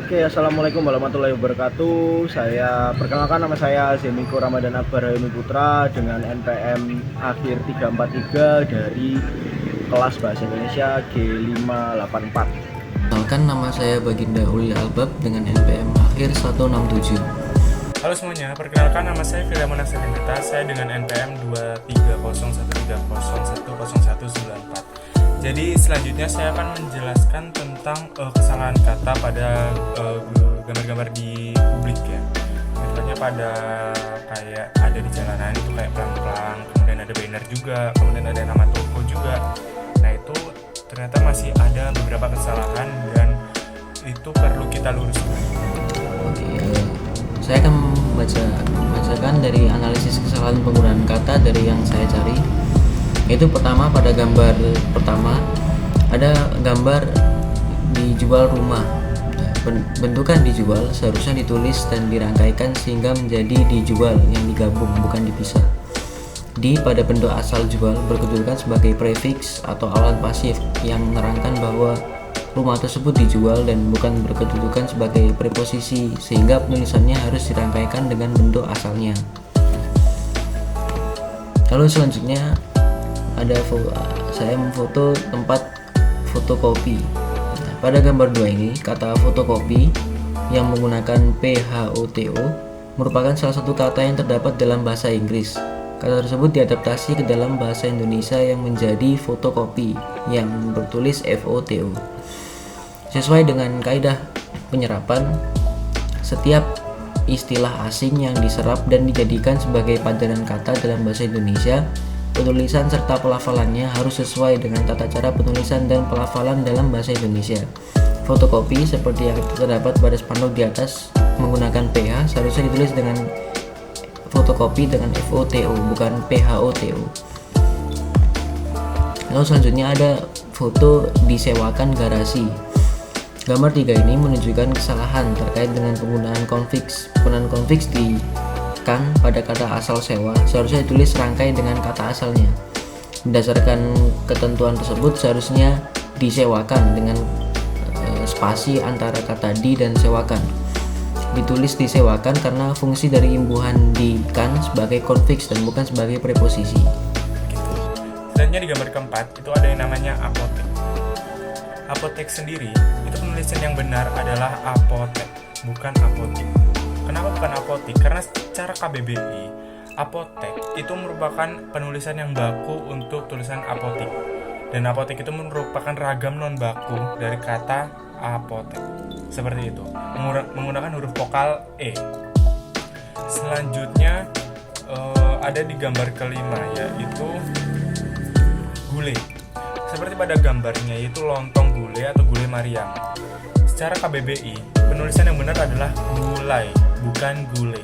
Oke, assalamualaikum warahmatullahi wabarakatuh. Saya perkenalkan, nama saya Zemiko Ramadan Akbar Hayumi Putra dengan NPM akhir 343 dari kelas Bahasa Indonesia G584. Kenalkan, nama saya Baginda Uli Albab dengan NPM akhir 167. Halo semuanya, perkenalkan nama saya Filamon Aksarendita, saya dengan NPM 23013010194. Jadi selanjutnya saya akan menjelaskan tentang kesalahan kata pada gambar-gambar di publik ya. Contohnya pada kayak ada di jalanan itu kayak pelang-pelang, kemudian ada banner juga, kemudian ada nama toko juga. Nah itu ternyata masih ada beberapa kesalahan dan itu perlu kita luruskan. Oke, saya akan membacakan dari analisis kesalahan penggunaan kata dari yang saya cari. Itu pertama, pada gambar pertama ada gambar dijual rumah. Bentukan dijual seharusnya ditulis dan dirangkaikan sehingga menjadi dijual yang digabung, bukan dipisah. Di pada bentuk asal jual berkedudukan sebagai prefix atau awalan pasif yang menerangkan bahwa rumah tersebut dijual dan bukan berkedudukan sebagai preposisi, sehingga penulisannya harus dirangkaikan dengan bentuk asalnya. Lalu selanjutnya saya memfoto tempat fotokopi. Nah, pada gambar 2 ini kata fotokopi yang menggunakan PHOTO merupakan salah satu kata yang terdapat dalam bahasa Inggris. Kata tersebut diadaptasi ke dalam bahasa Indonesia yang menjadi fotokopi yang bertulis FOTO. Sesuai dengan kaidah penyerapan, setiap istilah asing yang diserap dan dijadikan sebagai padanan kata dalam bahasa Indonesia, penulisan serta pelafalannya harus sesuai dengan tata cara penulisan dan pelafalan dalam bahasa Indonesia. Fotokopi seperti yang terdapat pada spanduk di atas menggunakan PH seharusnya ditulis dengan fotokopi dengan FOTO, bukan PHOTO. Lalu selanjutnya ada foto disewakan garasi. Gambar 3 ini menunjukkan kesalahan terkait dengan penggunaan konfiks. Penggunaan konfiks di kan pada kata asal sewa seharusnya ditulis rangkai dengan kata asalnya. Berdasarkan ketentuan tersebut seharusnya disewakan dengan spasi antara kata di dan sewakan. Ditulis disewakan karena fungsi dari imbuhan di kan sebagai konfiks dan bukan sebagai preposisi. Selanjutnya di gambar keempat itu ada yang namanya apotek. Apotek sendiri itu penulisan yang benar adalah apotek, bukan apotik. Kenapa bukan apotik? Karena secara KBBI, apotek itu merupakan penulisan yang baku untuk tulisan apotik. Dan apotek itu merupakan ragam non baku dari kata apotek. Seperti itu, menggunakan huruf vokal E. Selanjutnya ada di gambar kelima, yaitu gulai. Seperti pada gambarnya, yaitu lontong gulai atau gulai Mariam. Secara KBBI, penulisan yang benar adalah gulai, bukan gulai.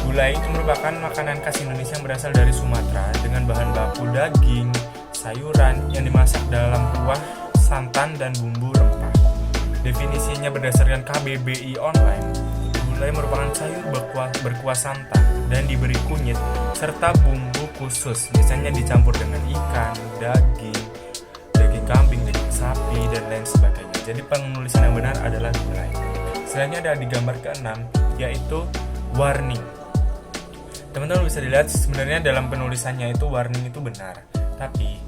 Gulai itu merupakan makanan khas Indonesia yang berasal dari Sumatera dengan bahan baku daging, sayuran yang dimasak dalam kuah, santan, dan bumbu rempah. Definisinya berdasarkan KBBI online, gulai merupakan sayur berkuah santan dan diberi kunyit serta bumbu khusus, biasanya dicampur dengan ikan, daging kambing, daging sapi, dan lain sebagainya. Jadi penulisan yang benar adalah gulai. Selanjutnya ada di gambar ke-6, yaitu warning. Teman-teman bisa dilihat sebenarnya dalam penulisannya itu warning itu benar, tapi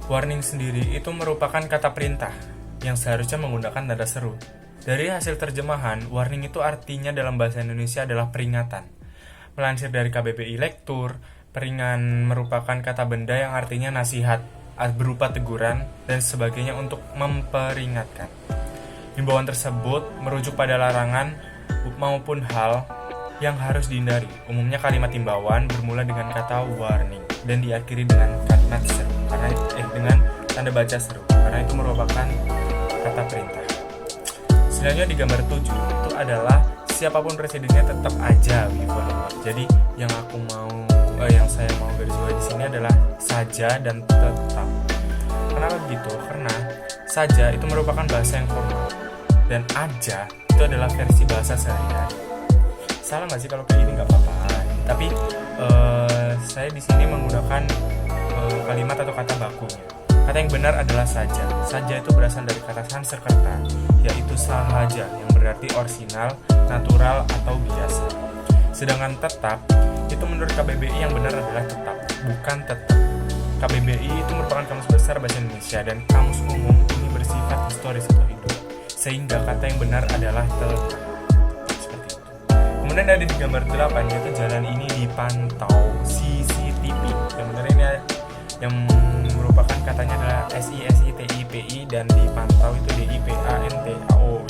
warning sendiri itu merupakan kata perintah yang seharusnya menggunakan nada seru. Dari hasil terjemahan, warning itu artinya dalam bahasa Indonesia adalah peringatan. Melansir dari KBBI Lektur, peringan merupakan kata benda yang artinya nasihat berupa teguran dan sebagainya untuk memperingatkan. Himbauan tersebut merujuk pada larangan maupun hal yang harus dihindari. Umumnya kalimat himbauan bermula dengan kata warning dan diakhiri dengan kalimat seru dengan tanda baca seru, karena itu merupakan kata perintah. Selanjutnya di gambar 7 itu adalah siapapun presidennya tetap aja wibawa. Jadi yang saya mau garis bawahi di sini adalah saja dan tetap. Kenapa begitu? Karena saja itu merupakan bahasa yang formal dan aja itu adalah versi bahasa sehari-hari. Salah nggak sih kalau kayak gini? Nggak apa-apa. Tapi saya di sini menggunakan kalimat atau kata bakunya. Kata yang benar adalah saja. Saja itu berasal dari kata Sanskerta, yaitu sahaja, yang berarti orisinal, natural, atau biasa. Sedangkan tetap, itu menurut KBBI yang benar adalah tetap, bukan tetap. KBBI itu merupakan kamus besar bahasa Indonesia dan kamus umum ini bersifat historis atau hidup, sehingga kata yang benar adalah tetap. Seperti itu. Kemudian ada di gambar 8, yaitu jalan ini dipantau CCTV. Yang benar ini yang merupakan katanya adalah SISITIPI dan dipantau itu DIPANTAOW.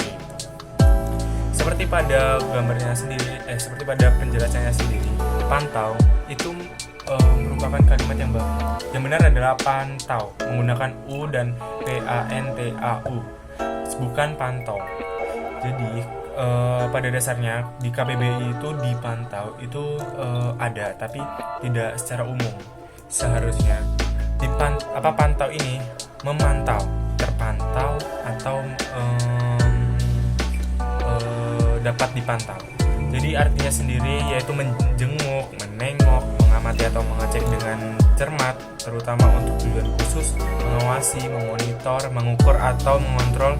Seperti pada gambarnya sendiri, seperti pada penjelasannya sendiri, pantau itu merupakan kalimat yang baru. Yang benar adalah pantau, menggunakan U dan PANTAU, bukan pantau. Jadi pada dasarnya di KBBI itu dipantau itu ada, tapi tidak secara umum. Seharusnya pantau ini memantau, terpantau, atau dapat dipantau. Jadi artinya sendiri yaitu menjenguk, menengok, mengamati atau mengecek dengan cermat, terutama untuk tujuan khusus mengawasi, memonitor, mengukur atau mengontrol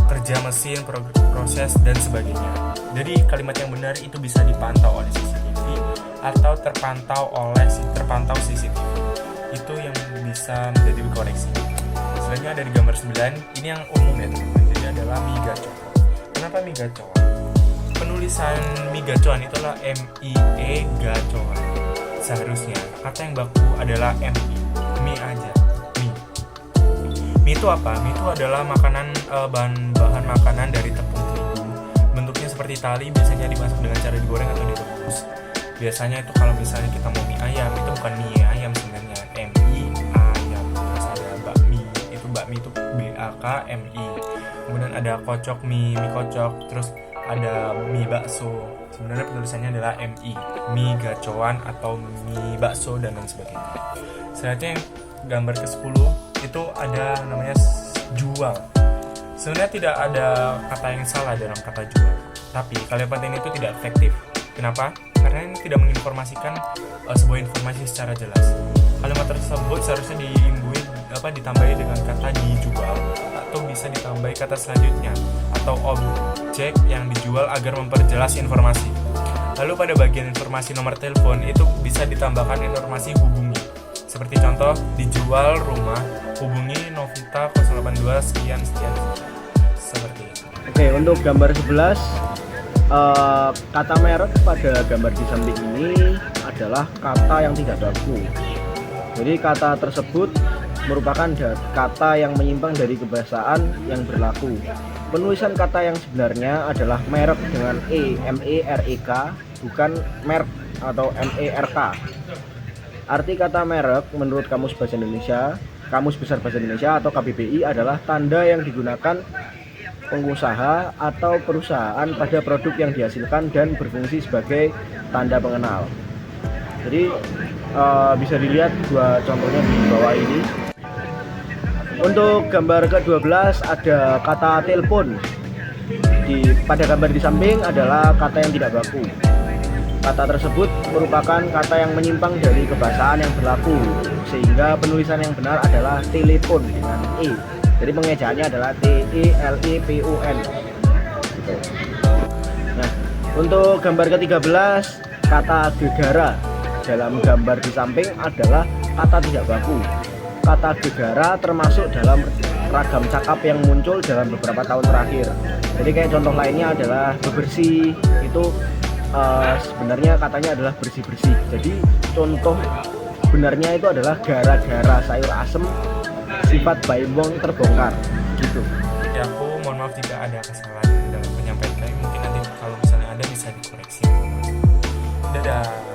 kerja mesin, proses, dan sebagainya. Jadi kalimat yang benar itu bisa dipantau oleh CCTV atau terpantau CCTV. Itu yang bisa menjadi koreksi. Selanjutnya ada di gambar 9, ini yang umum ya teman-teman. Jadi adalah mie gacoan. Kenapa mie gacoan? Penulisan mie gacoan itulah MIE gacoan. Seharusnya kata yang baku adalah MI, mie aja, mie. Mie itu apa? Mie itu adalah makanan, bahan makanan dari tepung terigu. Bentuknya seperti tali, biasanya dimasak dengan cara digoreng atau direbus. Biasanya itu kalau misalnya kita mau mie ayam, itu bukan mie ayam sebenarnya, MI ayam. Terus ada bakmi, itu bakmi itu BAKMI. Kemudian ada kocok mie kocok, terus ada mie bakso. Sebenarnya penulisannya adalah MI, mie gacoan atau mie bakso dan lain sebagainya. Selanjutnya yang gambar ke-10 itu ada namanya jual. Sebenarnya tidak ada kata yang salah dalam kata jual, tapi kalimat ini itu tidak efektif. Kenapa? Karena ini tidak menginformasikan sebuah informasi secara jelas. Kalimat tersebut seharusnya ditambahi dengan kata dijual, atau bisa ditambahi kata selanjutnya atau objek yang dijual agar memperjelas informasi. Lalu pada bagian informasi nomor telepon itu bisa ditambahkan informasi hubungi. Seperti contoh, dijual rumah, hubungi Novita 082 sekian. Seperti itu. Oke, untuk gambar 11, kata merek pada gambar di samping ini adalah kata yang tidak baku. Jadi kata tersebut merupakan kata yang menyimpang dari kebiasaan yang berlaku. Penulisan kata yang sebenarnya adalah merek dengan MEREK, bukan merk atau MERK. Arti kata merek menurut Kamus Bahasa Indonesia, Kamus Besar Bahasa Indonesia atau KBBI adalah tanda yang digunakan pengusaha atau perusahaan pada produk yang dihasilkan dan berfungsi sebagai tanda pengenal. Jadi bisa dilihat dua contohnya di bawah ini. Untuk gambar ke-12 ada kata telepon. Pada gambar di samping adalah kata yang tidak baku. Kata tersebut merupakan kata yang menyimpang dari kebahasaan yang berlaku, sehingga penulisan yang benar adalah telepon dengan E. Jadi pengejaannya adalah TELEPON. Nah, untuk gambar ke-13 kata gegara dalam gambar di samping adalah kata tidak baku. Kata gegara termasuk dalam ragam cakap yang muncul dalam beberapa tahun terakhir. Jadi kayak contoh lainnya adalah bebersih, itu sebenarnya katanya adalah bersih-bersih. Jadi contoh benarnya itu adalah gara-gara sayur asem sifat baimbong terbongkar gitu. Ya, aku mohon maaf jika ada kesalahan dalam penyampaian, tapi mungkin nanti kalau misalnya ada bisa dikoreksi. Dadah.